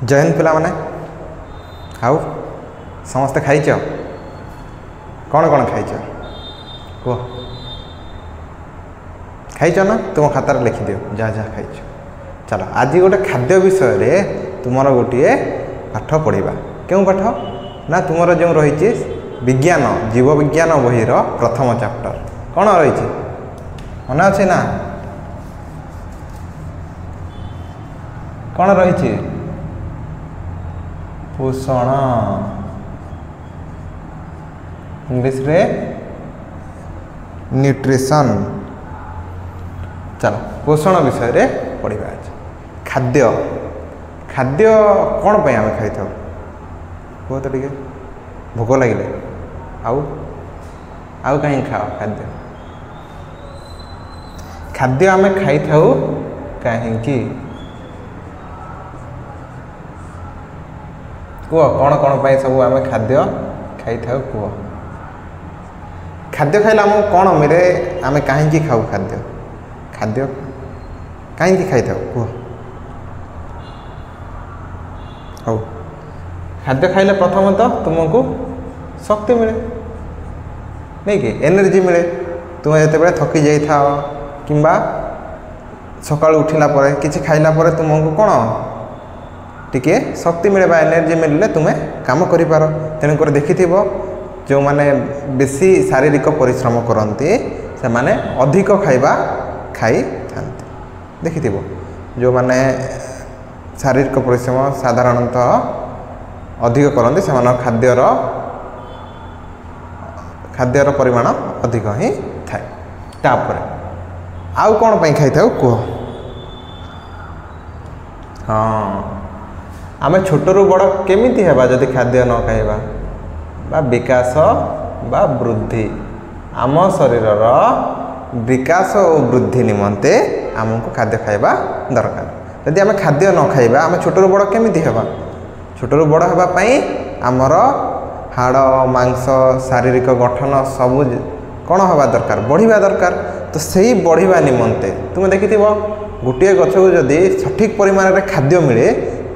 जयन पिला माने आउ समस्ते खाइच कौन कौन खाइच कह खाइच ना तुम खातार लिखिदियो जहाँ जहाँ खाइच। चलो आज गोटे खाद्य विषय तुमर गोटे पाठ पढ़ा क्यों पाठ ना तुमर जो रही विज्ञान जीव विज्ञान बहीर प्रथम चैप्टर कौन रही मन अच्छे ना कौन रही पोषण इंग्लिश रे न्यूट्रिशन। चलो पोषण विषय रे पढ़ा खाद्य खाद्य कौन पे आम खाई था कह तो टे भोक लगे आउ कहीं खाओ खाद्य खाद्य आम खाई था कहीं कह कौन कौन पाई सब आम खाद्य खाई था कह खाद्य खाइले आमको कौन मिले आम कहीं खाऊ खाद्य खाद्य कहीं खाई था कह हौ खाद्य खाइले प्रथमतः तुमको शक्ति मिले नहीं कि एनर्जी मिले तुम जिते थकी जाइथा किंबा सकाल उठिला परे किछि खाइला परे तुमको कौन टिके शक्ति मिले एनर्जी मिलले तुम्हें काम करि पारो। तेणुक देखि जो माने बेसी शारीरिक परिश्रम करती से माने अधिक खाइबा खाई थांती देखि जो माने शारीरिक परिश्रम साधारणतः अधिक करते से खाद्यर परिमाण अधिक ही थाए। तापर आउ कौन पाई खाई था कह हाँ आम छोटू बड़ केमिति हेबा जदि खाद्य न खाइबा बा विकास बा वृद्धि आम शरीरर विकास और वृद्धि निमंते आमको खाद्य खाइबा दरकार। यदि आम खाद्य न खाइबा आम छोटू बड़ केमिति हेबा छोटू बड़ हेबा पई आमर हाड़ मांस शारीरिक गठन सबू कौन हवा दरकार बढ़िया दरकार। तो सही बढ़िया निमंते तुम देखि गोटे गछ को जदि सठिक परिमाण रे खाद्य मिले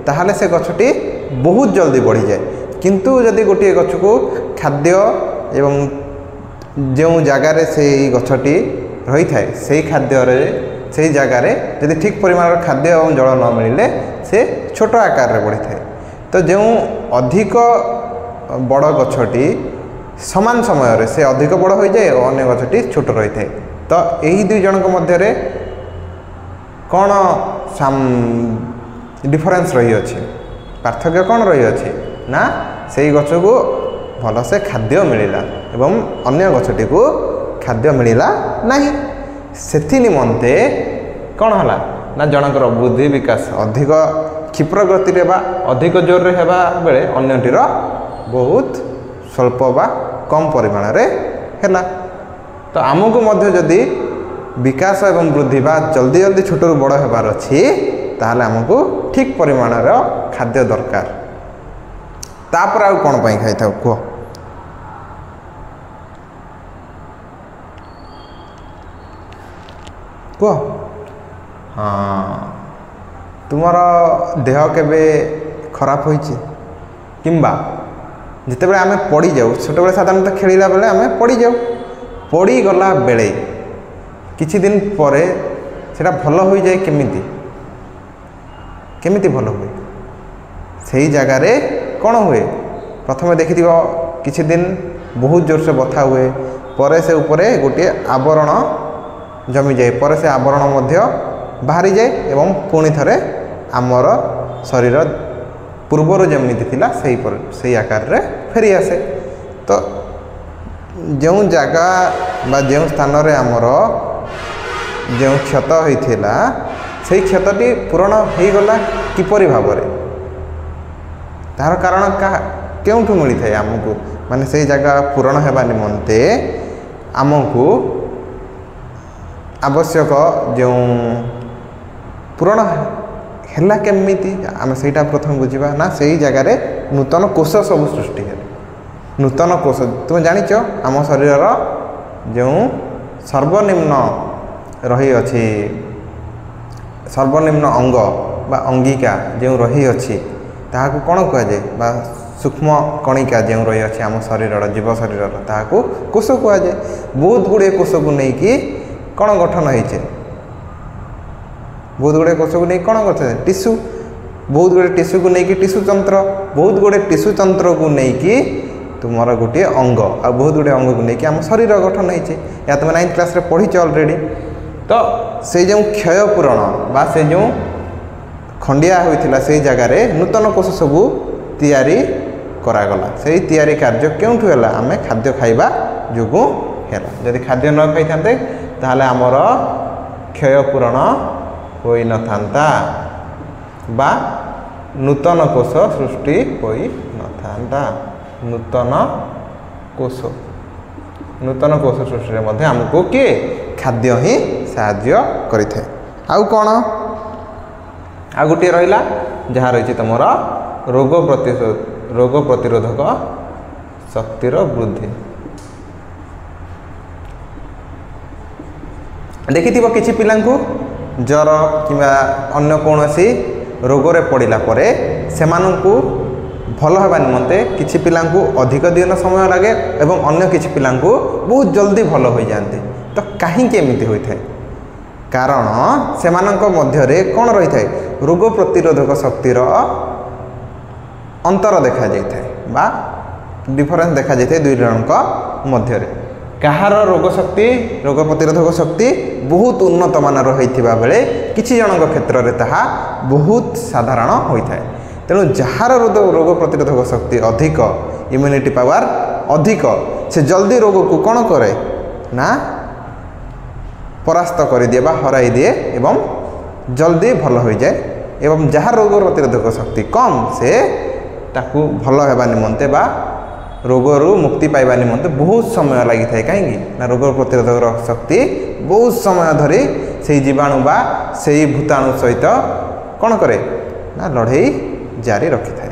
ताहले से गछटी बहुत जल्दी बढ़ी जाए किंतु जदि गोटे गछ को खाद्य एवं जो जगार से गछटी रही थाए से खाद्य से जगार यदि ठीक परिमाण खाद्य और जल न मिले से छोट आकार रे बढ़ी थाए। तो जो अधिक बड़ गछटी समान समय से अधिक बड़ हो जाए और अन्य गछटी छोट रही थाए। तो यही दुई जन मध्य कौन डिफरेंस रही अच्छे पार्थक्य कौन रही अच्छे ना से गछ को भल से खाद्य मिलला एवं अन्य गछटी को खाद्य मिलला नहीं सेथि निमंते कौन हला ना जनकर बुद्धि विकास अधिक क्षिप्र गति रे बा अधिक जोर रे हेबा बेले अन्यटीर बहुत स्वल्प बा कम परिमाण रे हैला। तो आमको मध्य जदि विकास एवं वृद्धि बा जल्दी जल्दी छोटू बड़ हेबार अछि ताहले आमको ठीक परिमाण खाद्य दरकार। तापर आउ कौन पाई खाई था कह कह हाँ तुमर देह केबे खराब होइछि किंबा जिते बड़े आम पड़ी जाऊ छोटे बड़े साधारणतः खेलला बेले आम पड़ी जाऊ पड़ी गला बेले किछि दिन परे सेटा भल हो जाए केमिति केमिति भल हुए से जगार कौन हुए प्रथम देखि किछि दिन बहुत जोर से बथा हुए पर से ऊपर गोटे आवरण जमी जाए पर से आवरण मध्य बाहरी जाए एवं पुणी थरे आमर शरीर पूर्वर जमीती थिला सही आकार रे फेरी आसे। तो जो जगह बा जो स्थान रे आमर जो क्षत होइथिला से क्षतटी पूरण हो गला किपरि भाव रे तार कारण क्योंठु मिली थाए आमको माने से जगह पूरण हेबा निमंते आमको आवश्यक जो पूरण हैला केमिति आम सेटा प्रथम बुझा ना से जगार नूतन कोष सब सृष्टि है नूतन कोष तुम जानिच आम शरीर जो सर्वनिम्न रही अच्छी सर्वनिम्न अंग बा अंगिका जो रही अच्छी ତାହାକୁ କ'ଣ କୁହାଯାଏ ବା सूक्ष्म कणिका जो रही अच्छे आम शरीर जीव शरीर ताकू कोष कहुए बहुत गुड़े कोष को लेकिन कौन गठन होइछे बहुत गुड़े कोष को नहीं कौन गठन टिश्यू बहुत गुड़े टिश्यू को लेकिन टिश्यू तंत्र बहुत गुड़े टिश्यू तंत्र को लेकिन तुमर गोटे अंग आ बहुत गुड़े अंग को लेकिन आम शरीर गठन होइछे या तुम 9th क्लास रे पढ़ी ऑलरेडी तो से जो क्षय पूरण बा से जो खंडिया होइथिला से जगह नूतन कोष सबू तैयारी करागला से तैयारी कार्य क्योंठु है आम खाद्य खाइबा जोगु है जदि खाद्य न खाई थांते ताहले आमर क्षय पूरण होई न थांता बा नूतन कोष सृष्टि होई न थांता नूतन कोष सृष्टि रे मध्ये हमको के खाद्य ही साहाय्य करिथे आउ कोन आ गुटे रहिला जहा रहिछि तमरा रोग प्रतिरोधक शक्तिर वृद्धि देखि किसी पिला ज्वर कि अन्य कौन रोगरे पड़ा पर से भल होगा निमंते किसी पिला अधिक दिन समय लगे एवं अन्य किसी पिला बहुत जल्दी भल हो जाते तो कहीं एमती होता है कारण से मध्य कौन रही है रोग प्रतिरोधक शक्तिर अंतर देखा जाए बा डिफरेंस देखा जाए दुई जनक मध्य कहार रोग प्रतिरोधक शक्ति बहुत उन्नत मानर होइथिबा बेले किछि जनक क्षेत्र में ताहा बहुत साधारण होता है तेणु जार रोग प्रतिरोधक शक्ति अधिक इम्यूनिटी पावर अधिक से जल्दी रोग को कौन करे ना परास्त कर दिए बा हराई दिए एवं जल्दी भल हो जाए एवं जार रोग प्रतिरोधक शक्ति कम से ताकू भल होगा निमंते बा रोगरू मुक्ति पाइबा निमंते बहुत समय लगी था कहीं ना रोग प्रतिरोधक शक्ति बहुत समय धरी से जीवाणु बा से भूताणु सहित कौन करे ना लड़ाई जारी रखी था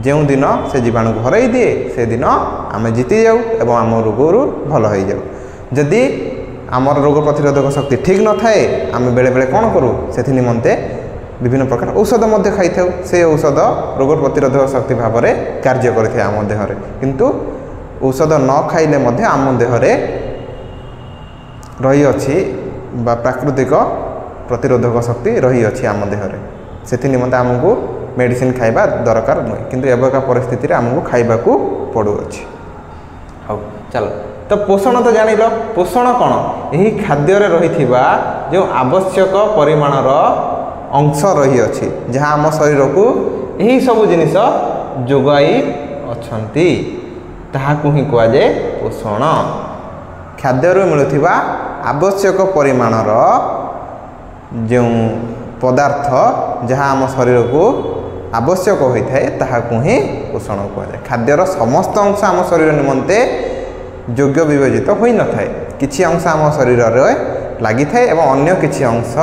जो दिन से जीवाणु को हराई दिए से दिन आम जीति जाऊ एवं आम रोगरू भल हो जाऊ जदि आमर रोग प्रतिरोधक शक्ति ठीक न थाए आम बेले बेले कौन करूँ से निमंते विभिन्न प्रकार औषध मध्य खाई था से औषध रोग प्रतिरोधक शक्ति भाव में कार्य करें आम देहरे किंतु औषध न खाइले मध्य आम देहरे रही अच्छी प्राकृतिक प्रतिरोधक शक्ति रही अच्छी आम देहरे से निमंते आमको मेडिसिन खाइबा दरकार नुहे किंतु एबका परिस्थिति रे आमको खाइबा को पड़ुअछि हाँ चलो तो पोषण तो जान पोषण कौन यही खाद्य रही जो आवश्यक परिमाणर अंश रही अच्छी जहाँ आम शरीर को यही सब जिनिस जोगाई अच्छी ताहाकु ही कहुए पोषण खाद्य मिलुथिबा आवश्यक परिमाणर जो पदार्थ जहाँ आम शरीर को आवश्यक होता है ताहाकु ही पोषण कहुए खाद्यर समस्त अंश आम शरीर निमंते योग्य विभाजित हो न थाए किछि अंश आम शरीर लगी थाए एवं अन्य किछि अंश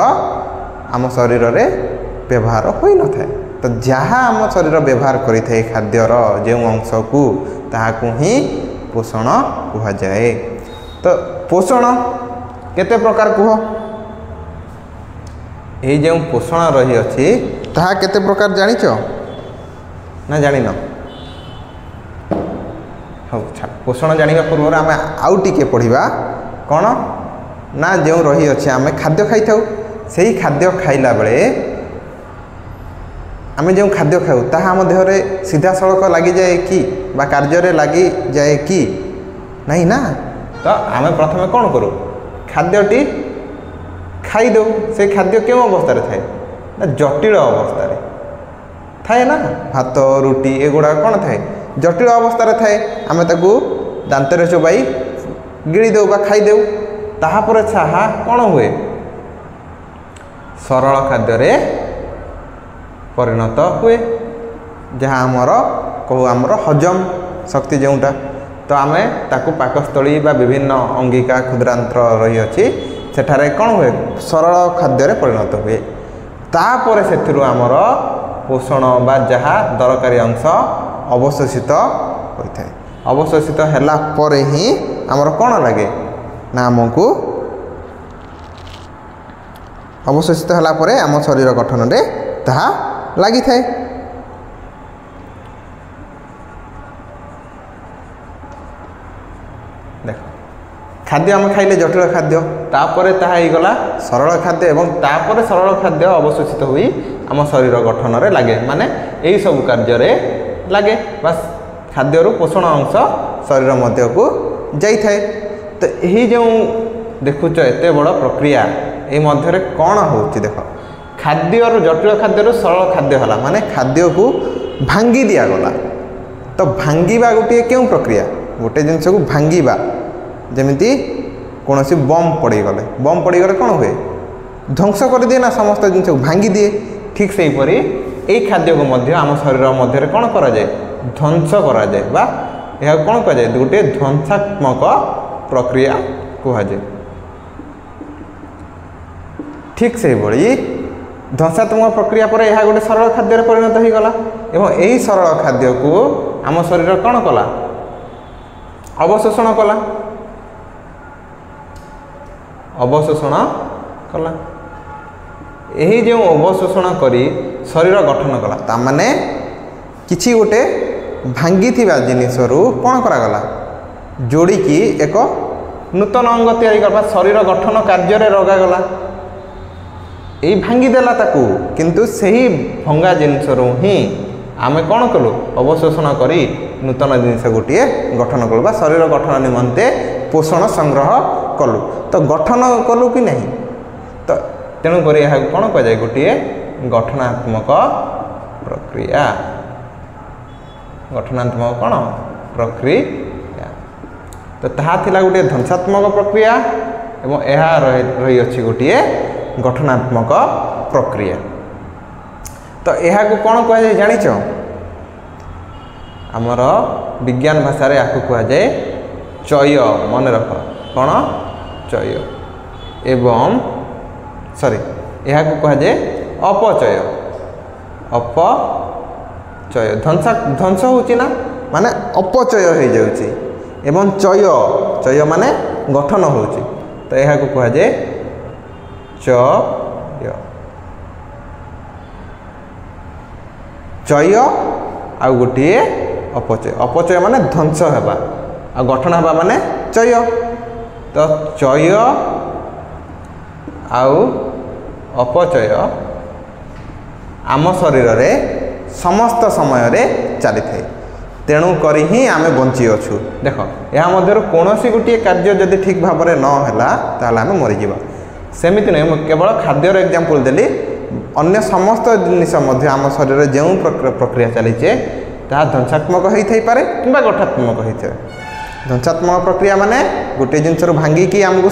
आम शरीर रे व्यवहार हो न थाए तो जहाँ आम शरीर व्यवहार करि थाए खाद्यर जो अंश को ताहाकु ही पोषण कहा जाए तो पोषण केते प्रकार कह ये जो पोषण रही अच्छी ताहा केते प्रकार जानिच ना जानिन हाँ पोषण जाना पूर्व आम आउ टिके पढ़ा कौन ना जो रही अच्छे आम खाद्य खाई था से ही खाद्य खाइला बेले आम जो खाद्य खाऊ ताहा आम देहरे सीधा सड़क लगी जाए कि बा कार्य लगी जाए कि नहीं ना तो आम प्रथम कौन करूँ खाद्यटी खाईदे से खाद्य क्यों अवस्था थाए ना जटिल अवस्था थाए ना भात रुटी एगुड़ा कौन थाए जटिल अवस्था थाए आम ताकू दांत चोबाई गिड़ी दे खाईदे तापर छाहा कौन हुए सरल खाद्य परिणत हुए जहाँ आमर कहू आमर हजम शक्ति जोटा तो आम ताकू पाकस्थली बा विभिन्न अंगिका क्षुद्रांत्र रही अच्छी सेठारे कौन हुए सरल खाद्य परिणत हुए तापर से आमर पोषण बा जहाँ दरकारी अंश अवशोषित होता है अवशोषित होला पर ही आमर कौन लगे ना आमको अवशोषित होला पर आम शरीर गठन में ताहा लगी थाए खाद्य आम खाइले जटिल खाद्य तापर ताहा गला सरल खाद्य एवं तापर सरल खाद्य अवशोषित हुई आम शरीर गठन रे लगे माने यही सब कार्य रे लगे बस खाद्य पोषण अंश शरीर मध्य को जाए तो यही जो देखुच एत बड़ प्रक्रिया ये मध्य कौन हो देख खाद्य जटिल खाद्य सरल खाद्य है माने खाद्य को भांगी दिगला तो भांगा गोटे क्यों प्रक्रिया गोटे जिनस को भांगा जमीती कौन सी बम पड़गले कौन हुए ध्वंस कर दिए ना समस्त जिन को भांगी दिए ठीक से हीपरी यही खाद्य को मध्य आम शरीर मध्य कौन कराए ध्वंस कराए बा यह कौन कहुए गोटे ध्वंसात्मक प्रक्रिया कहुए ठीक से भाई ध्वंसात्मक प्रक्रिया पर यह गोटे सरल खाद्य परिणत हो गला एवं यही सरल खाद्य को आम शरीर कौन कला अवशोषण कला अवशोषण कला यही जो अवशोषण करी शरीर गठन कला तामाने किछि गोटे भांगी थिबा जिनिसरु कौन करागला जोड़ी की एक नूतन अंग तैयारी करबा शरीर गठन कार्य रे रगागला यही भांगी देला ताकू किंतु सही भंगा जिनिसरु ही आमे कौन कलु अवशोषण करी नूतन जिनिस गोटे गठन कलु बा शरीर गठन निमंते पोषण संग्रह कलु तो गठन कलु कि नहीं तो तेणुक यह कौन कहुए गोटे गठनात्मक प्रक्रिया गठनात्मक कौन प्रक्रिया तो ताहा थिला गोटे ध्वंसात्मक प्रक्रिया एवं यह रही अच्छी गोटे गठनात्मक प्रक्रिया तो यह को कौन कहुए जानिच आमर विज्ञान भाषा रे याकू कहुए चय मन रख कौन चय एवं सॉरी यह को कहुए अपचय अपचय ध्वंस होची ना माने अपचय हो जाउची एवं चय चय माने गठन होची तो यह को कहुए चय चय आ गोटे अपचय अपचय माने ध्वंस हेबा आ गठन हेबा माने चय तो चय आउ अपचय आम शरीर रे समस्त समय रे चली थाए तेणु करी ही आमे बंची अछु देख या मध्य कौन सी गोटे कार्य जदि ठीक भाव में न हैला ताले आमे मरी जिबा सेमिति नहीं केवल खाद्यर एग्जांपल देली अन्य समस्त जिनिस मध्य आम शरीर जो प्रक्रिया चलीचे ता ध्वंसात्मक होता पारे कि गठनात्मक होता ध्वंसात्मक प्रक्रिया माने गोटे जिनस भांगी की आमको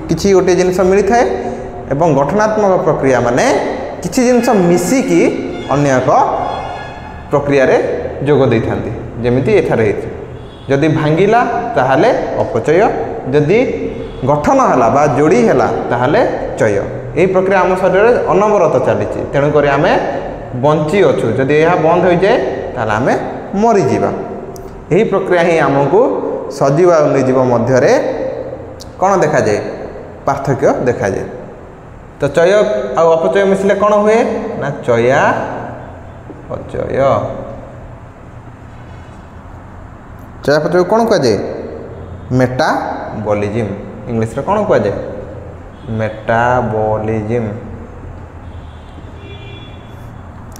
किसी गोटे जिनस मिलता है एवं गठनात्मक प्रक्रिया माने किसी जिनस मिसिकी अन्य एक प्रक्रिया रे जोग दे था जमीती एथारे जदि भांगिला ताहाले अपचय जदि गठन है बा जोड़ी है ताहाले चय यही प्रक्रिया आम शरीर अनवरत चली तेणुक आम बंची अच्छु जदि यह बंद हो जाए ताल आम मरीज यही प्रक्रिया ही आमको सजीव और निर्जीव मध्य कौन देखा जाए पार्थक्य देखा जाए तो चय आ अपचय मिसले कौन हुए ना चया अपचय चयापचय कौन कहुए मेटाबॉलिज्म इंग्लिश रे कौन कहुए मेटाबॉलिज्म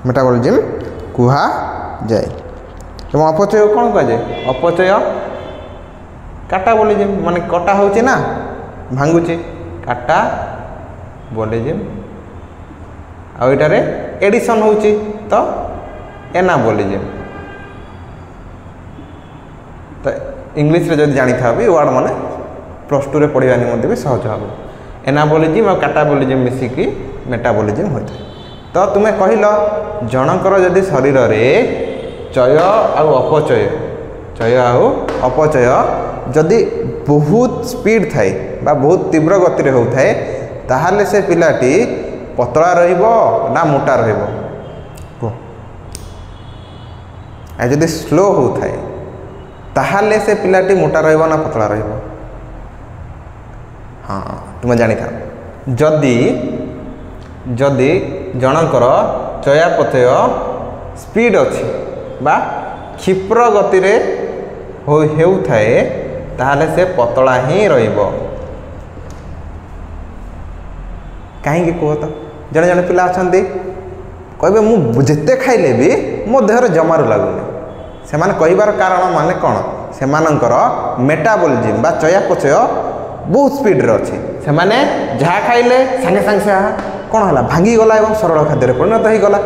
मेटाबॉलिज्म कुहा जाए एवं अपचय कौन कहुए अपचय काटाबॉलिज्म माने कटा होची ना भांगुची काटाबॉलिज्म आ एटारे एडिशन होची तो एनाबॉलिज्म तो इंग्लिश रे जब जानी था भी वर्ड माने +2 रे पढ़िया निमंते भी सहज हम एनाबॉलिज्म और काटाबॉलिज्म मिसिकी मेटाबॉलिज्म होता है तो तुम्हें कहल जनकर जदि शरीर रे चय आउ अपचय जदि बहुत स्पीड थाए बा बहुत तीव्र गति रे होता है ताहाले से पिलाटी पतला रहिबो ना मोटा रहिबो आ जदि स्लो होता है ताहाले से पिलाटी मोटा रहिबो ना पतला रहिबो हाँ तुम्हें जानी था जदि जदि जनकर चयापचय स्पीड अच्छी बा क्षिप्र गति रे होउथाए ताहले से पतला ही रहिबो। कहीं कह तो जड़े जड़े पिला अच्छा कहे मुझे खाइले भी मो देहर जमार लगुनि से कहबार कारण माने कौन से मेटाबॉलिज्म बा चयापचय बहुत स्पीड अच्छी से जहाँ खाइले सांगे सांगे कौन है भांगी गला और सरल खाद्य परिणत हो गला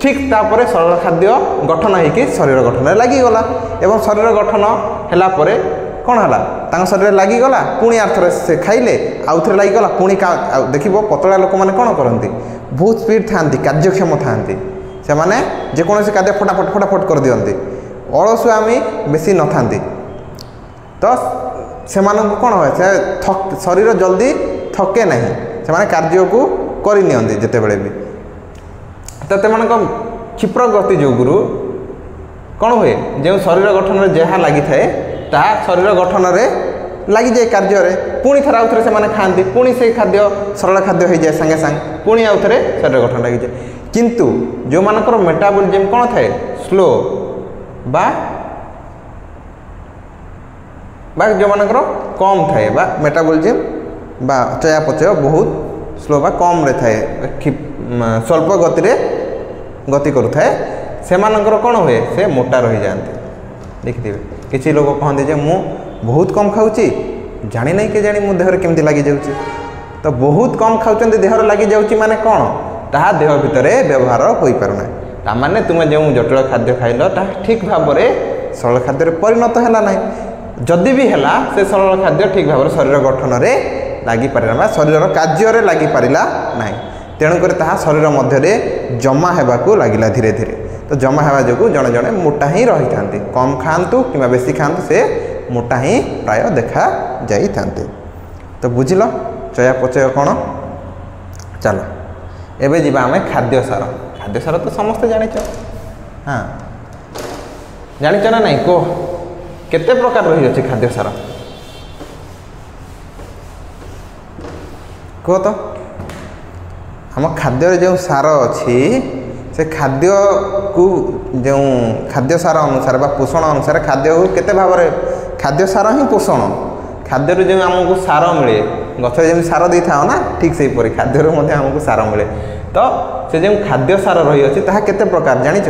ठीक तापर सरल खाद्य गठन होगी शरीर गठन लगिगला एवं शरीर गठन है कौन है शरीर लगिगला पुणी आर थोड़े से खाइले आउ थे लगिगला पुणी देख पतला लोक मैंने कौन करती बहुत स्पीड था कार्यक्षम था से मैंने जेकोसी खाद्य फटाफट फटाफट कर दिखती अलसुआमी बेसी न था तो से कौन हुए से शरीर जल्दी थके ना से कार्य को करनी जिते बड़े भी तो तेमान क्षिप्र गति जोगुरु कौन हुए जो शरीर गठन में जहाँ लगी थाए ताहा शरीर गठन में लगी जाए कार्य पुणी थर आउ थे से खाती पुणी से खाद्य सरल खाद्य हो जाए सांगे सांगे पुणी आउ थे शरीर गठन लगी जाए किंतु जो मानकर मेटाबॉलिज्म कौन थाए स्लो बा जो मानकर कम थाए बा मेटाबॉलिज्म बा चयापचय बहुत स्लो बा कम रे थाए स्वल्प गति रे गति करुए से कौन हुए से मोटा रही जाते देखिए किसी लोग कहते जे मु बहुत कम खाऊँ जानी नहीं के जानी मो देहर केमती लगी जाऊँगी तो बहुत कम खाऊँ देहर लगी जाऊँगी माने कौन ताहा देह भितर व्यवहार हो पारना ताने तुम जो जटिल खाद्य खाइल ताहा ठीक भाव में सरल खाद्य परिणत है ना जदि भी है से सरल खाद्य ठीक भाव शरीर गठन में लगी पारा शरीर कार्य लगी पारा ना तेणुक शरीर मध्य जमा होगा लगिला धीरे धीरे तो जमा होगा जो जड़े जड़े मोटा ही रही था कम खातु कि बेसी खातु से मोटा ही प्राय देखा जाई थांते तो बुझिल चयापचय कौन चलो एबे जीवा आमे खाद्य सार तो समस्ते जानिच हाँ जानिच ना नहीं कह केते प्रकार रही अच्छे खाद्य सार कह तो आम खाद्य जो सार अच्छी से खाद्य को जो खाद्य सार अनुसार बा पोषण अनुसार खाद्य को केते भाव खाद्य सार ही पोषण खाद्य जो आमको सार मिले गछ जमी सार दे था ना ठीक से परी खाद्य आमको सार मिले तो से जो खाद्य सार रही अच्छी ताहा केते प्रकार जानिच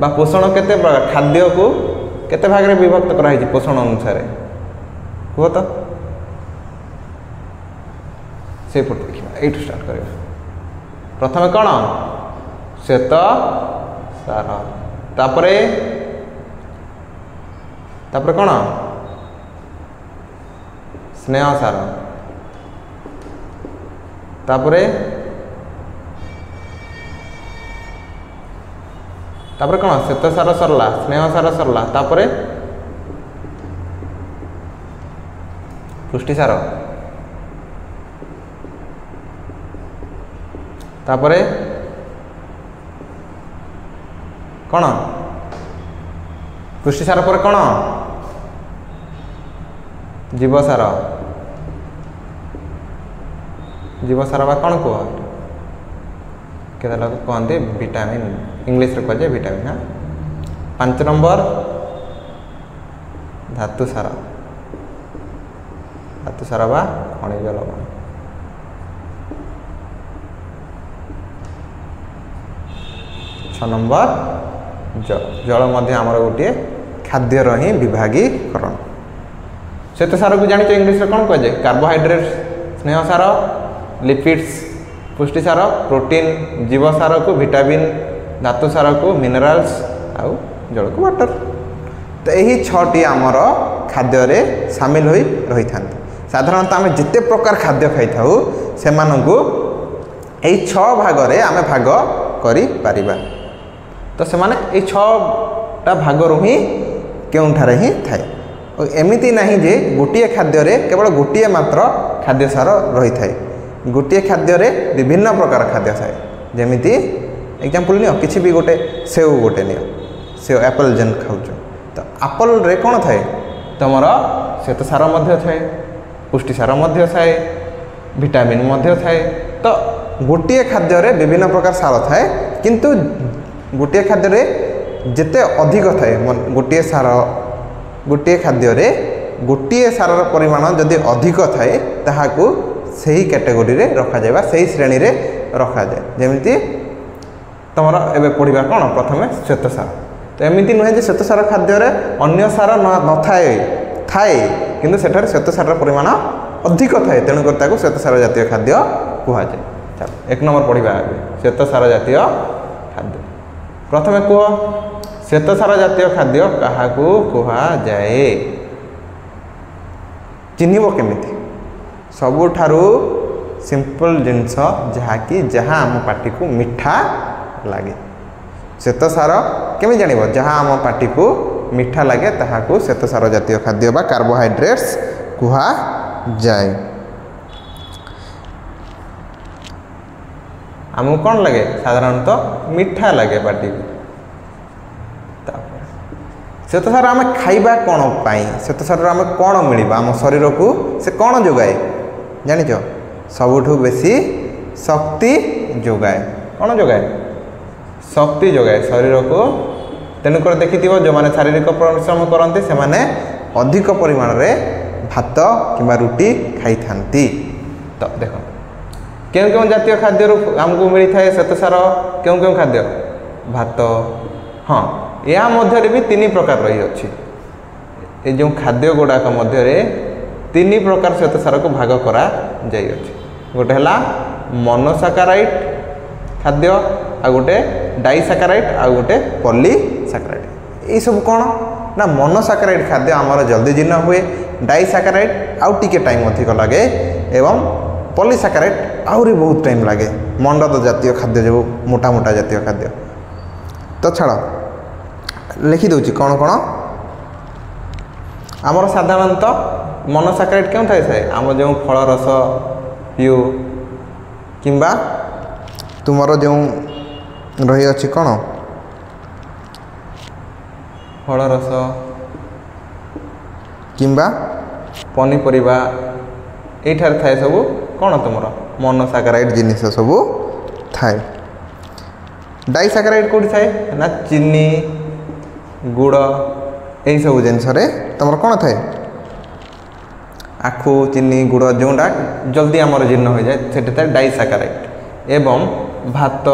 बा पोषण केते प्रकार खाद्य को केते भाग रे विभक्त कराई पोषण अनुसार कह तो से पट देखा ये स्टार्ट करवा प्रथम कौन श्वेत सार तापरे कौन स्नेह सार तापरे कौन श्वेत सार सरला स्नेह सार सरला तापरे पुष्टि सार तापरे कौन पुष्टि सार पर कौन जीवसार बा कौन कह के लोग कहते विटामिन इंग्लिश रे कहे विटामिन हाँ 5 नंबर धातु सार बा खनिज लवण 6 नंबर जल मध्य आमर गोटे खाद्यर ही विभागीकरण श्वेत सार को जानी इंग्लिश रे कौन कहे कार्बोहाइड्रेट स्नेह सार लिपिड्स पुष्टि सार प्रोटीन जीवसार को विटामिन धातु सार को मिनरल्स आउ जल को वाटर तो यही 6टी आमर खाद्य सामिल हो रही था साधारणतः आम जिते प्रकार खाद्य खाई था से यही 6 भाग आम भाग करि पारिबा तो से माने 6टा भागरू ही केउठारे ही थाए और एमिति नहीं जे गोटे खाद्य केवल गोटे मात्र खाद्य सार रही थाए गोटे खाद्य विभिन्न प्रकार खाद्य थाए जेमिति एग्जांपल नियो किछि भी गोटे सेव गोटे नियो सेव एप्पल जेन खाउछ तो एप्पल रे कोन थाए तमर श्वेत सार मध्य थाए पुष्टि सार मध्य थाए विटामिन मध्य थाए तो गोटे खाद्य विभिन्न प्रकार सार थाए किंतु गोटे खाद्य जिते अधिक थाए गोटे सार गोटे खाद्य गोटे सारर परिमाण जदि अधिक थाए ताहाकू सही कैटेगोरी रे रखा जाए बा सही श्रेणी रे रखा जाए जेमिति तुमर एबे पढ़िबा कोन प्रथमे श्वेतसार तो एमिति नुहे जे श्वेतसार खाद्य रे अन्य सार न थाए थाए किंतु सेठार श्वेतसार परिमाण अधिक थाए तेणु कर ताकू श्वेतसार जातीय खाद्य कुहा जाए चलो एक नंबर पढ़िबा श्वेतसार जातीय खाद्य प्रथमे कुह श्वेतसार जातीय खाद्य काहाकू कुहा जाए चिन्हिब केमिति सबुठारु सिंपल जिनस जहाँकि जहाँ आम पाटी को मीठा लगे श्वेतसार केमी जानिबो जहाँ आम पाटी को मीठा लगे ताहाकू श्वेतसार जातीय खाद्य बा कार्बोहाइड्रेट्स कुहा जाए आमको कौन लगे साधारणतः मीठा लगे पाटी को श्वेतसार आम खाइबा कौन पाई श्वेतसार आम कौन मिलवा आम शरीर को से कौन जोगाए जानिच सबुठु बेसी शक्ति जोगाए कौन जोगाए शक्ति जोगाए शरीर को तेणुक देखि जो मैंने शारीरिक परिश्रम करते से माने अधिक परिमाण रे भात किंबा रुटी खाई थांती तो देख क्यों क्यों जातीय खाद्य आमको मिलता है श्वेतसार क्यों क्यों खाद्य भात हाँ या मध्य भी तीन प्रकार रही अच्छी ये जो खाद्य गुड़ाक मध्य तीन प्रकार श्वेतसार को भाग करा जाई अछि गोटे हला मोनोसाकाराइड खाद्य आ गोटे डाइसाकाराइड आ गोटे पॉलीसाकाराइड ये सब कौन ना मोनोसाकाराइड खाद्य आमर जल्दी जीर्ण हुए डाइसाकाराइड आउ टिके टाइम अधिक लगे एवं पॉलीसाकाराइड आहुरी बहुत टाइम लगे मंडद जातीय खाद्य जो मोटा मोटा जातीय खाद्य तो छाड़ लिखि दउची कौन कौन आमर साधारणतः मोनोसाकाराइड क्यों थाए आम जो फल रस पीऊ किंबा तुमर जो रही अच्छी कौन फल रस किंबा पनीपरिबा एठार थाए सब कौन तुमर मोनोसाकाराइड जिनिस सब थाए डाइसाकाराइड कोठी थाए ना चीनी गुड़ यही सब जिनस तुम कौन थाए आखु चीनी गुड़ जोटा जल्दी आमर जीर्ण हो जाए सेठी थाए डाइसाकाराइड एवं भात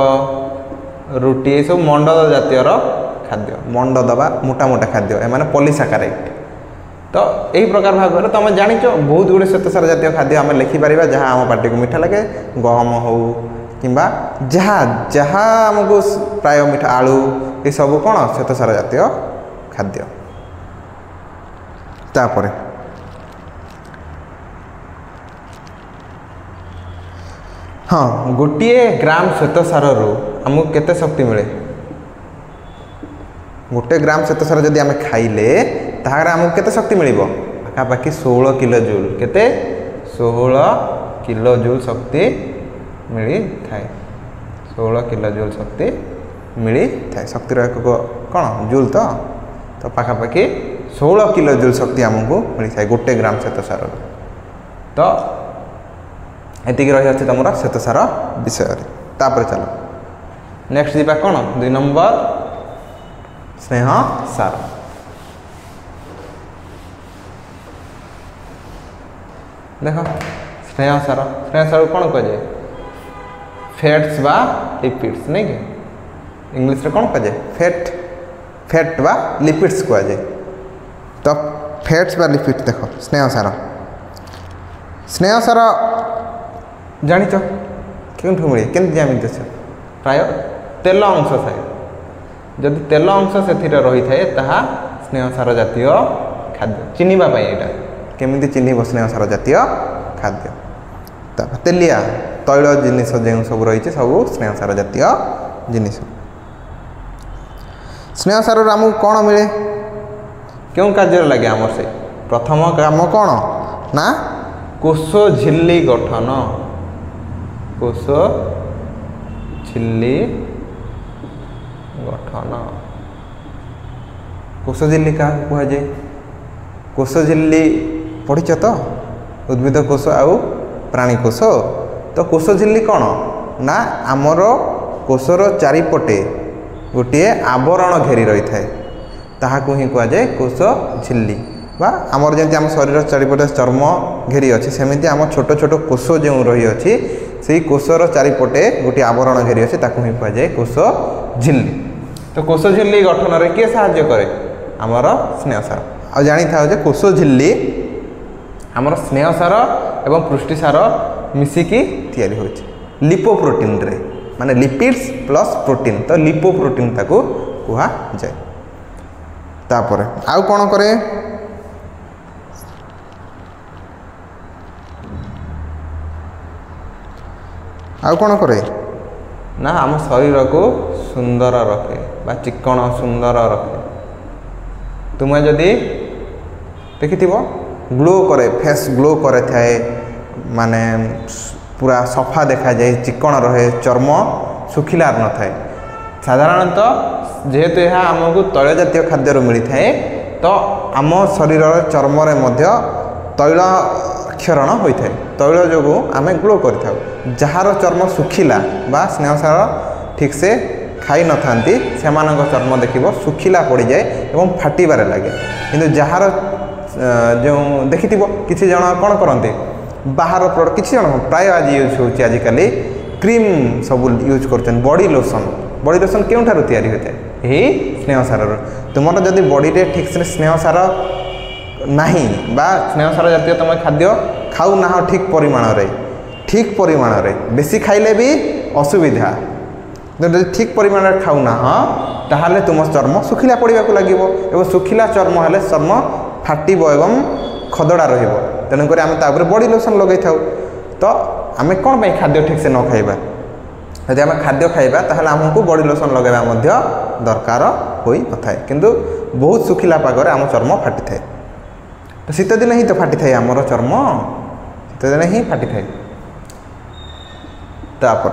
रुटी ये सब मंडद जातीय खाद्य मंडद बा मोटा मोटा खाद्य एमाने पॉलीसाकाराइड तो यही प्रकार भाग कर तुम जानिच बहुत गुड़े श्वेतसार जातीय खाद्य आम लिखिपर जहाँ आम पाटी को मीठा लगे गहम हो किंबा जहाँ जहाँ आमको प्राय मीठा आलू ये सब कौन श्वेतसार जातीय खाद्य तापरे हाँ गोटे ग्राम श्वेतसार आमको केते शक्ति मिले गोटे ग्राम श्वेतसार जदि आम खाइले ताहार आमको केते शक्ति मिलिबो पाखापाखि 16 किलो जूल केते 16 किलो जूल शक्ति मिली थाए 16 किलो जूल शक्ति मिली थाए शक्तिर एक कौन जूल तो पाखापाखि 16 किलो जूल शक्ति आमको मिली थाए गोटे ग्राम श्वेतसार तो एतिक रही अच्छे तुम श्वेतसार विषय तापर चलो नेक्स्ट जीवा कौन 2 नंबर स्नेह सार देख स्नेह सार कौन कह जाए फैट्स बा लिपिड्स नहीं कि इंग्लिश रे कौन कह जाए फैट बा लिपिड्स कह जाए तो फैट्स बा लिपिड्स देख स्नेह सार जानिच क्यों मिले केमती जामी प्राय तेल अंश थाए जदि तेल अंश से रही थाए ताहा स्नेह सार जातीय खाद्य चिन्हवाई यहाँ केमी चिन्ह स्नेह सार जातीय खाद्य तेलिया तैल जिनिस जो सब रही सब स्नेह सार जातीय जिनिस स्नेह सार आमको कौन मिले क्यों कार्य लगे आमर से प्रथम काम कौन ना कोष झिल्ली गठन कोष झिल्ली गठन कोष झिल्ली क्या कह जाए कोष झिल्ली पढ़ीच तो उद्भिद कोष आउ प्राणी कोष तो कोष झिल्ली कौन ना आमर कोषर चारिपटे गोटे आवरण घेरी रही थाए ताहाकू ही कह जाए कोष झिल्ली बा आमर जमी आम शरीर चारिपटे चर्म घेरी अच्छी सेमती आम छोट छोट कोष जो रही अच्छी से कोषर चारिपटे गोटे आवरण घेरी अच्छे ताकू ही कहुए कोष झिल्ली। तो कोष झिल्ली गठन में किए साहाय्य करे आमर स्नेहसार। आ जानी था जे कोष झिल्ली आमर स्नेहसार एवं पुष्टिसार मिसिकी तैयारी होछि लिपोप्रोटीन रे माने लिपिड्स प्लस प्रोटीन। तो लिपोप्रोटीन ताकू कुहा जाए। तापर आउ कोन करे आउ कोन करे ना आम शरीर को सुंदर रखे बा चिकण सुंदर रखे। तुम्हें जदि देखि ग्लो करे फेस ग्लो करे थाए माने पूरा सफा देखा जाए चिकण रहे चर्म सुखिलार न थाए। साधारणतः जेहेतु यह आमको तैल जातीय खाद्य मिली थाए तो आम शरीर चर्म तैल क्षरण होता है। तैल जो आम ग्लो कर जार चर्म सुखिला बा स्नेहसार ठीक से खाई न था से चर्म देख सुखिला पड़ जाए और फाटबार लगे। किंतु जार जो देखि किसी जन कौन करते बाहर प्रोडक्ट किसी जन प्राय आज यूज होती आजिकल क्रीम सब यूज कर बॉडी लोशन क्यों तैयारी होता है यही स्नेहसार। तुम जदि बॉडी रे ठीक से स्नेहसार नहीं बा स्नेहसार जातीय तुम खाद्य खाऊ ना ठीक परिमाण रे बेसी खाइले भी असुविधा। जब ठीक परिमाण खाऊ ना ताहले तुम चर्म सुखिला पड़ा लगे और सुखिला चर्म हेले चर्म फाटब एवं खदड़ा रहिबो। तेणुक आम तापर बॉडी लोशन लगे था। तो आम कौन खाद्य ठीक से न खाइबा यदि आम खाद्य खाइबा ताहले आमको बॉडी लोशन लगेबा मध्य दरकार होई न थाए। किंतु बहुत सुखिला पागरे आम चर्म फाटी थाए। तो शीत दिन ही तो फाटी थाए आमर चर्म शीत दिन ही फाटी थाए। तापर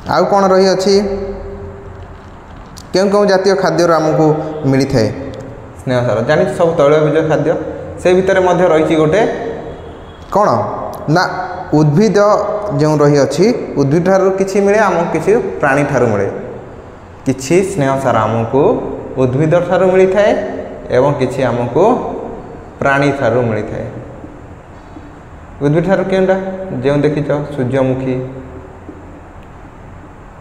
आउ कौन रही अच्छी क्यों क्यों जातीय खाद्य आमको मिली थाए स्नेहसार जानी सब तैलबीज खाद्य से भितर मध्य रही गोटे कौन ना उद्भिद जो रही अच्छी उद्भिद ठार किसी मिले आमको किसी प्राणी ठार मिले किसी स्नेहसार आमको उद्भिद ठार मिली थाए एवं किसी आमको प्राणी ठार मिली थाए। उद्भिद ठार केउंटा जो देखिच सूर्यमुखी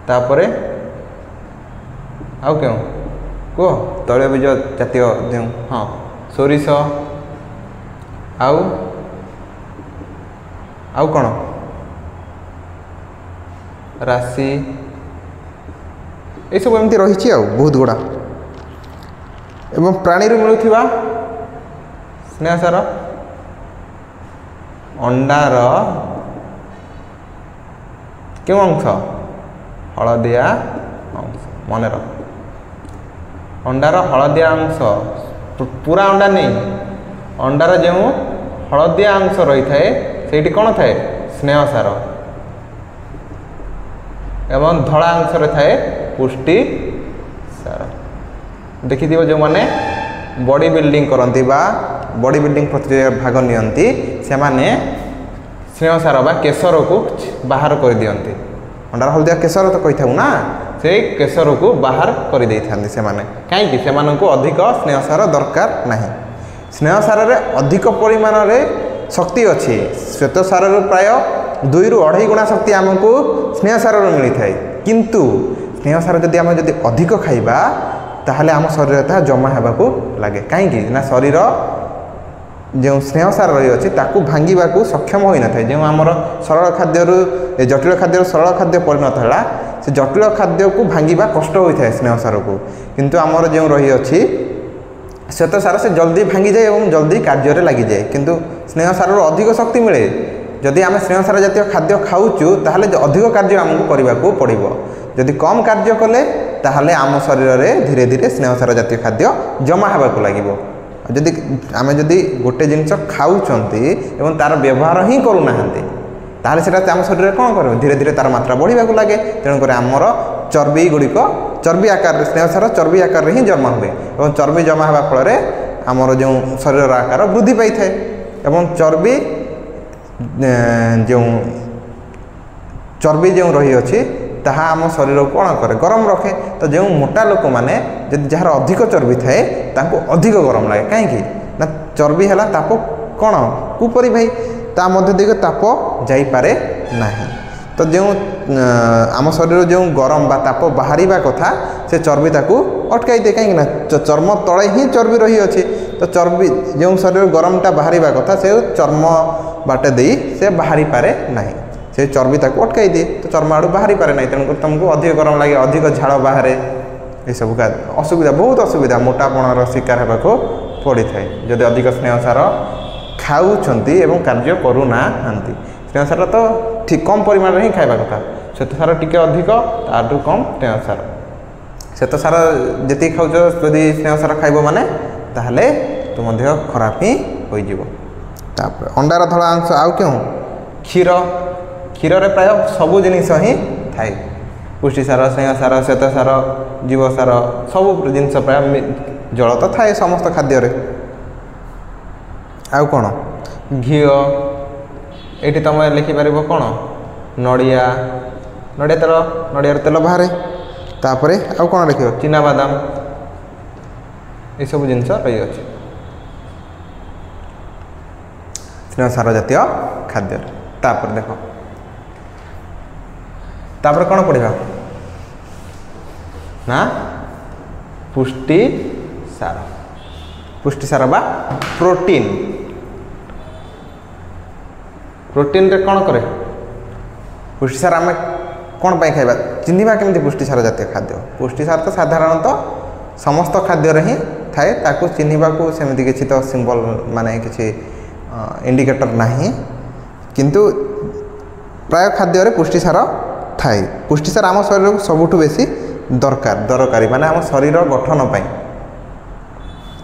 तापरे आउ क्यों कह तैलबीज जातीय जो हाँ सोरिष आउ कौन राशि ये सब एमती रही बहुत गुड़ा एवं प्राणी मिलूथिबा स्नेहसार अंडार क्यों अंश हलदिया अंश मन रख अंडार हलदिया अंश पूरा अंडा नहीं अंडार जो हलदिया अंश रही थाए सेठी कौन थाए स्नेहसार एवं धड़ा अंश थाए पुष्टि सार। देखि जो माने बॉडी बिल्डिंग करती बा बॉडी बिल्डिंग प्रतिक्रिया भाग नियंती से माने स्नेहसार बा केशर को बाहर कर दियंती। अंडार हलदिया केशर तो कही था ना से केशर को बाहर कर दे था से माने कहीं से अधिक स्नेहसार दरकार नहीं। स्नेहसार रे अधिक परिमाण रे शक्ति अच्छी श्वेतसार प्राय 2 ରୁ 2.5 गुणा शक्ति आमको स्नेहसार मिली थाए। किंतु स्नेहसार जदि आम जदि अधिक खाइबा ताहले आम शरीर ता जमा हेबाकू लागे कहीं ना शरीर जो स्नेहसार रही अच्छी ताकू भांगा सक्षम होई न थाए। जो आमर सरल खाद्य जटिल खाद्य सरल खाद्य परिणत है से जटिल खाद्य को भांगा कष्ट होता है स्नेहसार को। किंतु आमर जो रही अच्छी श्वेतसार से जल्दी भांगी जाए और जल्दी कार्य लगी जाए। किंतु स्नेहसार अधिक शक्ति मिले जदि आम स्नेहसार जातीय खाद्य खाऊचु ताहले अधिक कार्य आमको करने को पड़ो। जदि कम कार्य कले ताहले आम शरीर में धीरे धीरे स्नेहसार जातीय खाद्य जमा होगा लगे। जदि आम जदि गोटे जिनस खाऊँगी एवं तार व्यवहार ही करूना ताहले सेटा आम शरीर में कौन कर धीरे धीरे तार मात्रा बढ़ा लगे। तेणुक आमर चर्बी गुड़िक चर्बी आकार स्नेहसार चर्बी आकार ही जमा हुए और चर्बी जमा होगा फल आमर जो शरीर आकार वृद्धि पाई थाए एवं चर्बी जो रही अच्छी ताहा आम शरीर को कौन करे गरम रखे। तो जो मोटा लोक मैंने जहाँ अधिक चर्बी थाए तांको अधिक गरम लगे कहीं ना चर्बी है ताप कौन कुपरी भाई ता मध्य देक ताप जाइपे ना तो जो आम शरीर जो गरम बा ताप बाहर कथा से चर्बी ताकू अटकाई दिए कहीं चर्म तले ही चर्बी रही अच्छी तो चर्बी जो शरीर गरमटा बाहर कथा से चर्म बाटे दे से बाहरी पारे ना से चर्बी ताकू अटकाई दिए तो चर्म आड़ू बाहरी पारे ना तेणुक तुमको अधिक गरम लगे अधिक झाड़ बाहर ये सब का असुविधा बहुत असुविधा मोटापणर शिकार होगा पड़ी थाए जदि अधिक स्नेह सार खाऊँच एवं कार्य करूना स्नेह सार तो ठीक कम परिमाण ही खाଇବା କଥା श्वेत सार टिके अधिक ताठू कम स्नेह सार श्वेत सार जी खाऊच यदि स्नेह सार खाइब माने ताहले तुम देह खराब ही हो अंडार धला अंश आउ क्यों क्षीर क्षीर रे प्राय सबु जिनिस ही थाए पुष्टिसार स्नेह सार श्वेत सार जीव सार सब जिनस प्राय जल तो थाए समस्त खाद्य रे आउ कौन घी ये तुम लिखिपर कौन नड़िया नड़िया तेल नड़िया तेल बाहर तापर आउ कौन लिख चिनाबादाम ये सब जिनस रही अच्छे स्नेह सार जातीय खाद्य तापर देख तापर कौन पढ़ा ना पुष्टि सार बा प्रोटीन प्रोटीन रे कौन करे पुष्टिसार आम कौन पाई खाइबा चिन्हिबा केमती पुष्टिसार जातीय खाद्य पुष्टिसार तो साधारणतः समस्त खाद्य ही थाए ताकू चिन्हिबा को सेमती किछि तो सिंबल माने किछि इंडिकेटर नाही किंतु प्राय खाद्य रे पुष्टिसार थाए पुष्टिसार आम शरीर को सबुठु बेसी दरकारी माने आम शरीर गठन पाई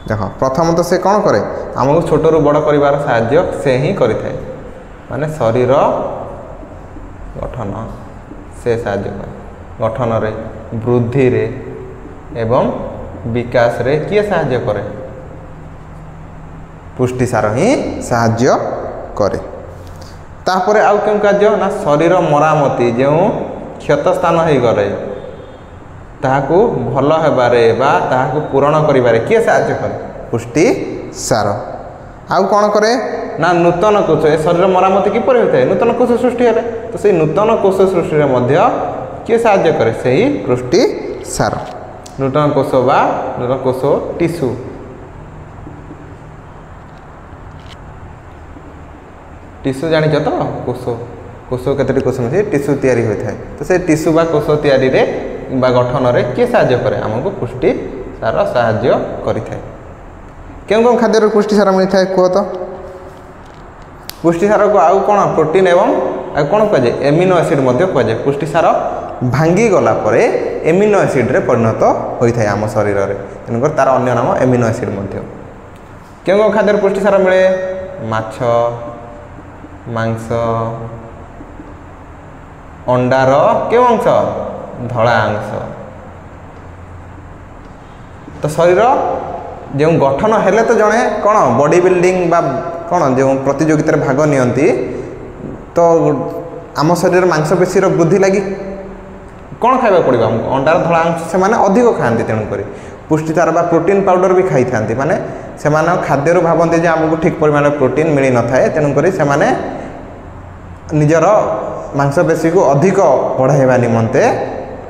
देख प्रथम तो से कौन करे आमको छोट रू बड़ कर साहाय्य से ही करें माने शरीर गठन से साहाय्य करे गठन रे वृद्धि रे एवं विकास रे किए साहाय्य करे पुष्टिसार ही साहाय्य करे तापर आउ क्यों कार्य ना शरीर मरामती जो क्षत स्थान हो गले ताहाकू भल हेबारे बा ताहाकू पूरण करिबारे किए साहाय्य करे पुष्टिसार आउ कौन करे ना नूतन कोष ए शरीर मरामती किपर होता है नूतन कोष सृष्टि है तो से नूतन कोष सृष्टि में मध्य किए साहाय्य करे से ही पुष्टिसार नूतन कोष बा नूतन कोष टिश्यू टिश्यू जानिछ तो कोष कोष केतटी कोष में टिश्यू तैयारी होता है तो से टिश्यू बा कोष तैयारी रे बा गठन रे किए साहाय्य करे आमको पुष्टिसार साहाय्य करिथाय केउं केउं खाद्य पुष्टिसार मिलता है कह तो पुष्टिसार को आउ कौन प्रोटीन एवं कौन कहुए एमिनो एसिड कहुए पुष्टिसार भांगी गला परे एमिनो एसिड रे परिणत होता है आम शरीर में तेणुकर तार अन्य नाम एमिनो एसिड क्यों केउं खाद्य पुष्टिसार मिले माछ मांस अंडार क्यों अंश धला अंश तो शरीर जो गठन हेले तो जड़े कौन बॉडी बिल्डिंग बा कौन जो प्रतियोगितार भाग नियंती तो आम शरीर मांसपेशी वृद्धि लगी कौन खावा पड़ो आमको अंडार धला अंश से माने अधिक खाती तेणुक पुष्टिसार बा प्रोटीन पाउडर भी खाई था माने से खाद्य भावती जे आमको ठीक परिमाण प्रोटीन मिल न था तेणुक से निजर मांसपेशी को अधिक बढ़ाइबा निमंते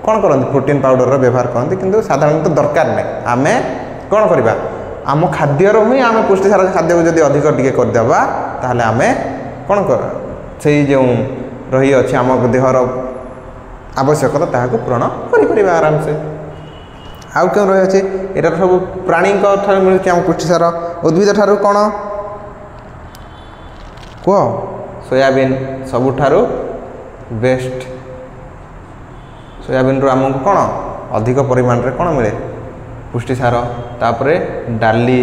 कौन करते प्रोटीन पाउडर व्यवहार करते किंतु साधारणतः दरकार नहीं आम कौन करवा आम खाद्यर ही आम पुष्टिसार खाद्य को जब अधिक टिके करदेबा ताहले आम कौन कर से जो रही अच्छे आम देहर आवश्यकता ताहाको पूरण करिपरिबा आराम से आउ क्यों रही अच्छे यहाँ सब प्राणी मिलूँ आम पुष्टिसार उद्भिद ठारू कौन कह सोयाबीन सबुठारू बेस्ट सोयाबीन रू आमको कौन अधिक परिमाण रे कौन मिले पुष्टिसार तापर डाली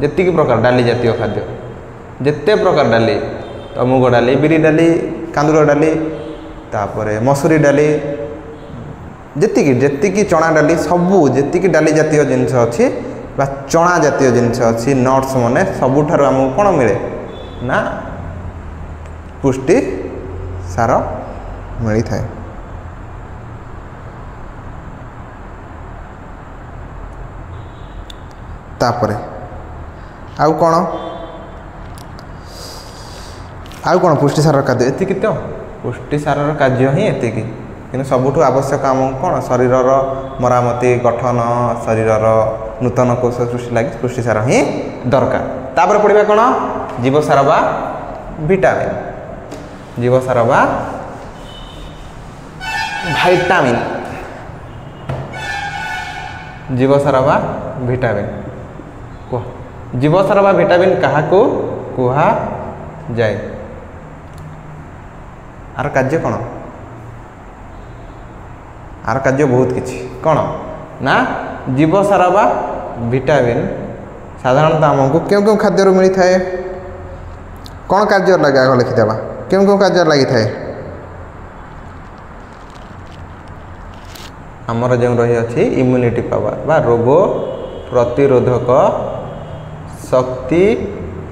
जी प्रकार डाली जातीय खाद्य जिते प्रकार डाली तो मुग डाली बिरी डाली कांदुर डाली तापर मसूरी डाली जी चना डाली सबू जी डाली जातीय जिनस अच्छी बा चना जातीय जिनस अच्छी नट्स माने सबुठारु आमको कौन मिले ना पुष्टिसार मिली थाए तापरे आउ कौन आउ कौन पुष्टिसार खाद्य एतिक तो पुष्टिसार कार्य ही एतिक कि सबुठ आवश्यक आम कौन शरीर मरामती गठन शरीर नूतन कोष सृष्टि लगे पुष्टिसार ही दरकार तापर पढ़ा कौन जीवसार बा विटामिन जीवसार बा भाइटामिन जीवसार बा विटामिन कह जीवसार बा विटामिन क्या कुहा जाए आर कार्य कौन आर कार्य बहुत किछि कौन ना जीवसार बा विटामिन साधारणतः आमको क्यों क्यों खाद्य मिलता है कौन कार्य लगे आग लिखिदेवा क्यों क्यों कार्य लगी थाए आमर जो रही अच्छी इम्यूनिटी पावर बा रोग प्रतिरोधक शक्ति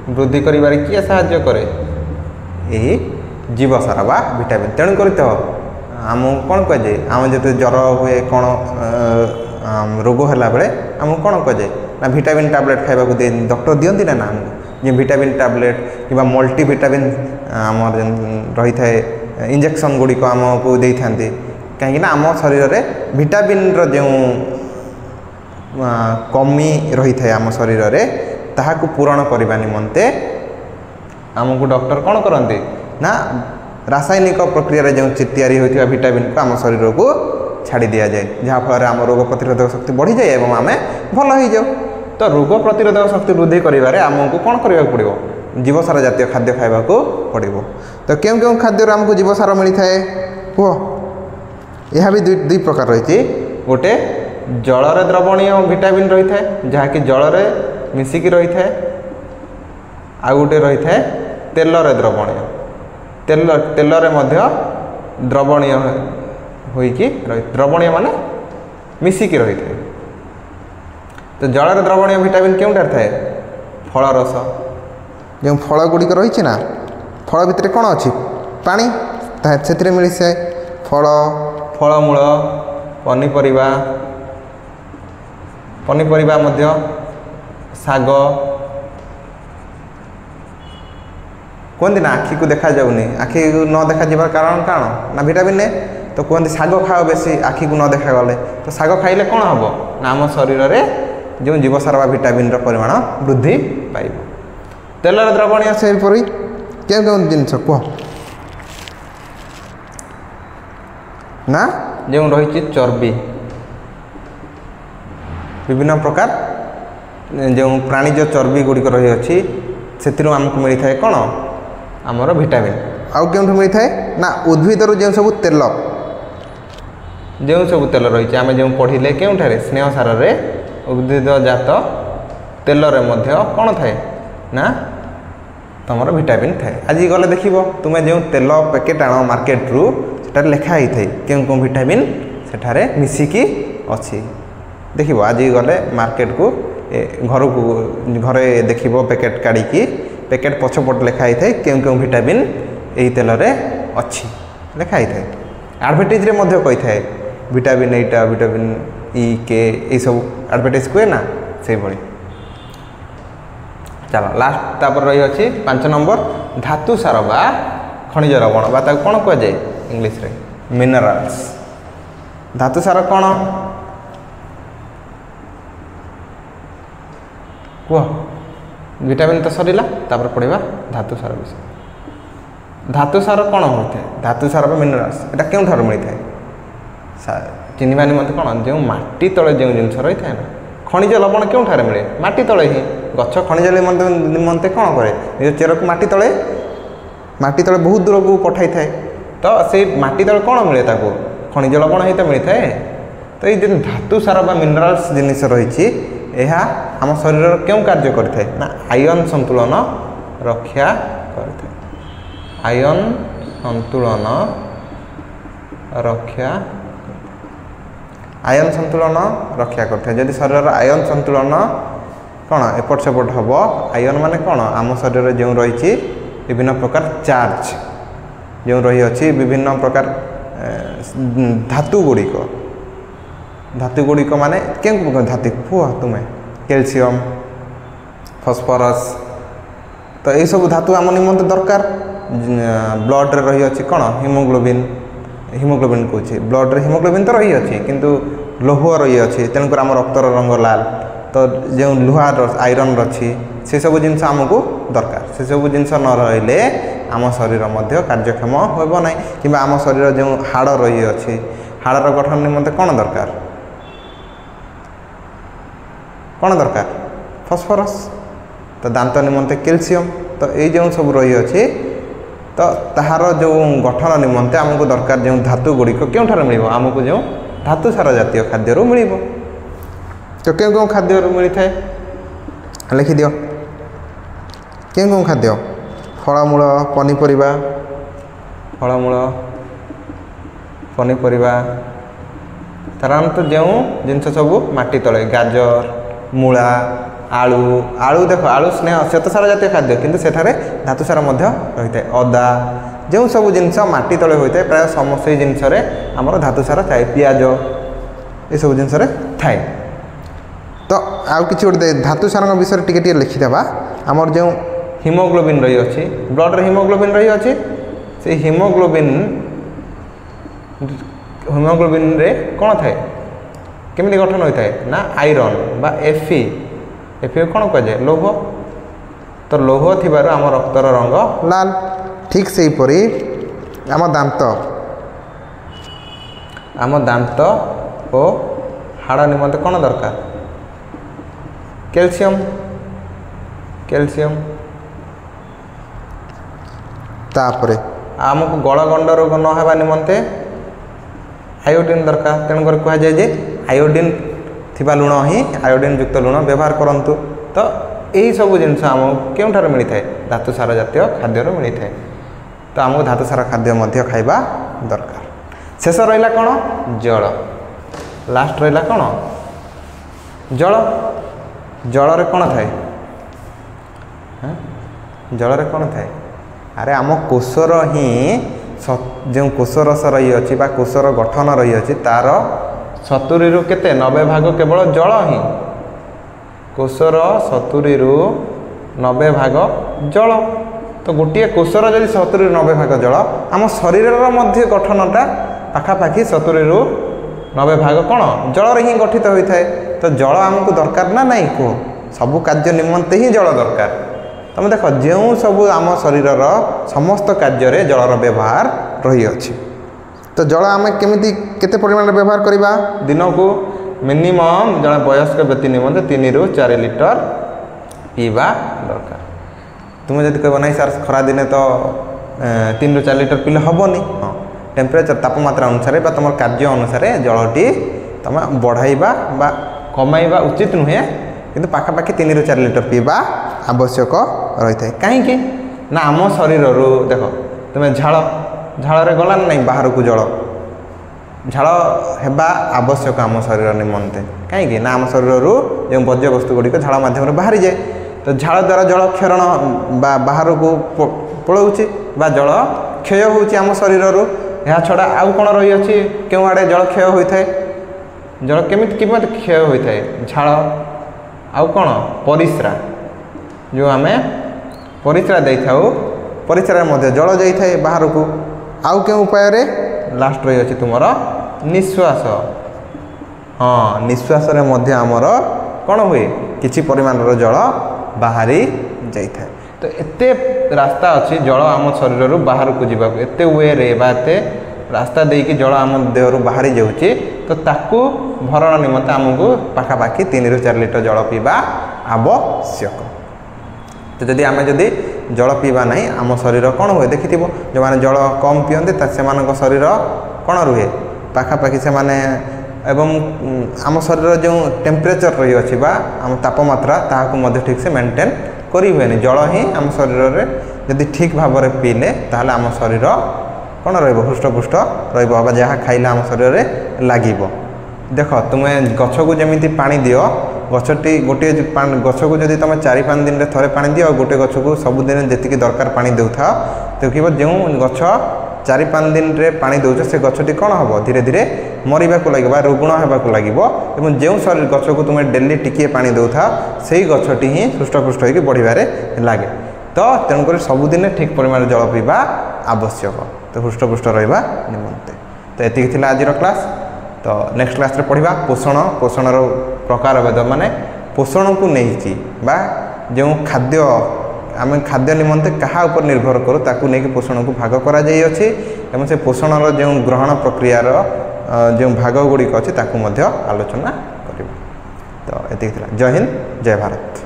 वृद्धि करिबारे किए साहाय्य करे यही जीवसार बा विटामिन तेणुक तो आम कौन कहुए आम जो ज्वर हुए कौन रोग है बेले आमको कौन कहुए ना विटामिन टैबलेट खाइबा दे डॉक्टर दियंती ना आमको जे विटामिन टैबलेट कि मल्टीविटामिन आम रही था इंजेक्शन गुड़िक आमको दे था कहीं आम शरीर में विटामिन जो कमी रही था आम शरीर में ताहाकु पूरण करने निमंते आमको डॉक्टर कौन करते ना रासायनिक प्रक्रिया जो तैयारी होता विटामिन को आम शरीर को छाड़ी दि जाए जहाँफल आम रोग प्रतिरोधक शक्ति बढ़ी जाए और आम भल हो जाऊ तो रोग प्रतिरोधक शक्ति वृद्धि करिबारे आमको कौन करने पड़ो जीवसार जातीय खाद्य खाइबा पड़ो तो क्यों क्यों खाद्य आमको जीवसार मिलता है कह यह भी दुई प्रकार रही गोटे जलरे द्रवणीय विटामिन रही है जहाँकि जलरे मिसिकी रही है आ गोटे रही है तेलरे द्रवणीय तेलरे मध्य द्रवणीय होइकी द्रवणीय माने मिसिकी रही है तो जलरे द्रवणीय विटामिन क्योंटार थाए फल रस जो फल गुड़िक रही ना फल भितर कौन अच्छी पानी से मिल जाए फल फलमूल पनीपरिबा पनीपरिबा मध्य साग कहते ना आखि को देखा जाऊनी आखि न देखा जाबार कारण कारण ना विटामिन तो कहते साग खाओ बेसी आखि को न देखा गले तो साग खाइले कौन हम ना आम शरीर में जो जीवसार बा विटामिन परिमाण वृद्धि पाइब तेलर द्रवणीय सेपरी क्यों क्यों जिनस कह ना जो रही चर्बी विभिन्न प्रकार जो प्राणीज चर्बी गुड़िक रही अच्छी से आमको मिलता है कौन आमर विटामिन आउ क्यों मिलता है ना उद्भिदर जो सब तेल जो सब तेल रही आम जो पढ़ले क्योंठारे स्नेह सार उद्भिद जात तेल कौन थाए ना तुम विटामिन थाए आज गले देख तुम्हें जो तेल पैकेट आण मार्केट रू सेटार लिखा ही थे क्यों क्यों विटामिन सेठारे मिसिकी अच्छी देख आज गले मार्केट को घर को घरे देख पैकेट काढ़ी पैकेट पछपट लिखाई थे क्यों क्यों विटामिन यही तेल अच्छी लिखाई थे एडभर्टाइज कही था विटामिन एटा विटामिन ई के ये सब एडभर्टाइज हुए ना से भली चलो लास्ट तापर रही अच्छी 5 नंबर धातु सार बा खनिज लवण बा कौन कह जाए इंग्लिश रे मिनरल्स धातु सार कौन कह विटामिन तो सरीला तापर पढ़ा धातु सार विषय धातु सार कौन होता है धातु सार मिनरल्स एटा क्यों ठार मिलता है चिन्हवा निमंते कौन जो माटी तले जो जिन रही है ना खनिज लवण क्यों ठार मिले माटी तले ही गछ खनिज निमंते कौन करे निज चेर को माटी तले बहुत दूर को पठाई थाए तो से माटी तले कौन मिले ताको खनिज लवण ही तो मिलता है तो ये जो धातु सार बा मिनरल्स जिनिस रही आम शरीर क्यों कार्य करता है ना आयन संतुलन रक्षा करता है आयन संतुलन रक्षा आयन संतुलन रक्षा करता है जदि शरीर आयन संतुलन कौन एपट सेपट हम आयन माने कौन आम शरीर जो रही विभिन्न प्रकार चार्ज जो रही अच्छी विभिन्न प्रकार धातु गुड़िक माने क्यों धातु कुह तुम्हें कैल्शियम फॉस्फोरस तो ये सब धातु आम निमंते दरकार ब्लड रे रही अछि कोन हिमोग्लोबिन हिमोग्लोबिन कहूँ ब्लड रे हिमोग्लोबिन तो रही अछि किंतु लोह रही अछि तेणुकर आम रक्तर रंग लाल तो जो लुहा आयरन अच्छी से सब जिनस आमको दरकार से सब जिनस न रहिले आम शरीर मध्य कार्यक्षम होब ना कि आम शरीर जो हाड़ रही अछि हाड़र गठन निमंते कौन दरकार फॉस्फोरस तो दांत निमंते कैल्शियम तो ये जो सब रही अछि तो ताहार जो गठन निमंते आमको दरकार जो धातु गुड़िक क्योंठार मिल आमको जो धातु सार जातीय खाद्य मिल तो क्यों क्यों खाद्य मिलता है लिखि दियो क्यों क्यों खाद्य फलमूल पनीपरिया फलमूल पनीपरिया साधारणतः जो जिनस सब माटी तले गाजर मूला आलू आलू देख आलू स्नेह श्वेतसार जातीय खाद्य किंतु सेठारे धातुसार रही है अदा जो सब जिनस माटी तले होता है प्राय समस्त जिनस आमर धातुसार थाए पियाज ये सब जिनस थाए तो आउ कि गोटे धातुसार विषय टी लिखिदेवा आमर जो हिमोग्लोबिन रही अच्छी ब्लड रे हिमोग्लोबिन रही अच्छी से हिमोग्लोबिन रे कौन थाए केमिति गठन होता है ना आयरन बा एफी एफी कौन कहुए लौह तो लौह थी आम रक्तर रंग लाल ठीक से परी आम दांत ओ हाड़ निमंते कौन दरकार कैल्शियम कैल्शियम तापरे आमको गलगंड रोग न होगा निमंते आयोडीन दरकार तेणुकर कह जाए जे आयोडीन थिबा लुण ही आयोडीन युक्त लुण व्यवहार करंतु तो यही सब जिनस आम क्योंठार मिलता है धातुसार जातीय खाद्य मिलता है तो आमको धातुसार खाद्य मध्य खाइबा दरकार शेष रहा कौन जल लास्ट रहा कौन जल जल रे कौन थाए जल रे कौन थाए अरे आम कोशर ही जो कोश रस रही अच्छी कोशर गठन रही अच्छी तार 70 रु केते 90 भाग केवल जल ही कोशर 70 रु 90 भाग जल तो गोटे कोशर जब 70 रु 90 भाग जल आम शरीर मध्य गठनटा पाखापाखि 70 रु 90 भाग कौन जल ही गठित होता है तो जल आमको दरकार ना नहीं कह सबू कार्य निमंते ही जल दरकार तुम देख जो सब आम शरीर समस्त कार्य जलर व्यवहार रही अच्छी तो जल आम केमी केते परिमाण व्यवहार करवा दिन को मिनिमम जड़े वयस्क व्यक्ति निमंते 3 रु 4 लिटर पीवा दरकार तुम जब कह ना सर खरा दिने तो 3 रु 4 लिटर पीले हेनी हाँ टेम्परेचर तापमात्रा अनुसार तुम कार्य अनुसार जलटी तुम बढ़ाइबा बा कमाइबा उचित नुहे किंतु पाखापाखि 3 रु 4 लिटर पीवा आवश्यक रही है कहीं ना आम शरीर देख तुम्हें झाड़ झाड़ गला नहीं बाहर को जल झाड़ हेबा आवश्यक आम शरीर निमंते कहीं ना आम शरीर जो वर्ज्य वस्तु गुड़िक झाड़ मध्यम बाहरी जाए तो झाड़ द्वारा जल क्षरण बाहर को पलाऊँच जल क्षय होम शरीर यह छड़ा आउ कौन रही अच्छी क्यों आड़े जल क्षय होता है जल केमिति क्षय होता है झाड़ आउ कौन परिस्रा जो आम परिस्रा दे था परिस्रा मध्य जल जाए बाहर को आउ के उपाय रे लास्ट रही अच्छी तुम निश्वास हाँ निश्वास रे मध्य आमर कौन हुए किछि परिमाण जल बाहरी जाए तो एते रास्ता अच्छी जल आम शरीर बाहर को जीवा एते वे रे एते रास्ता देकी जल आम देह बाहरी जाऊँगी तो ताकू भरण निमंते आमको पाखापाखि 3 रु 4 लिटर जल पीवा आवश्यक तो जदि आम जदि जल पीवा नहीं आम शरीर कौन हुए देखि जो मैंने जल कम पीते से शरीर कौन रुहे पाखापाखि से एवं आम शरीर जो टेम्परेचर रही अच्छी आम तापमात्रा ताकू ठीक से मेंटेन करी हुए जल ही आम शरीर में जदि ठीक भाव में पीले ताहले आम शरीर कौन हृष्टपुष्ट रहा जहाँ खाइले आम शरीर में लगे देख तुम्हें गछ को जमी पानी दियो गछटी गोटे गछ को जब तुम 4-5 दिन थे पा दियो और गोटे गछ को सबुदिन जी दरकार पा देता देखिए जो गछ 4-5 दिन रे पानी दौच से गछटी कौन हम धीरे धीरे मरवा को लगे रुग्ण होगा लगे जो शरीर गछ को तुम डेली टिके पानी दौथा से गछटी ही हृष्टपुष्ट हो बढ़वे लगे तो तेणुक सबुदिन ठीक परिमाण जल पीवा आवश्यक तो हृष्टपुष्ट रहा निमंते। तो ये थी आज क्लास। तो नेक्स्ट क्लास रे पढ़ा पोषण पोषणर प्रकार भेद माने पोषण को नहीं बा जो खाद्य आम खाद्य निमंते कहा ऊपर निर्भर करूँ ताकू नहीं पोषण को भाग करा जाई अछि एवं से पोषणर जो ग्रहण प्रक्रियार जो भाग गुड़िक अच्छी आलोचना करिबा। तो ये जय हिंद जय भारत।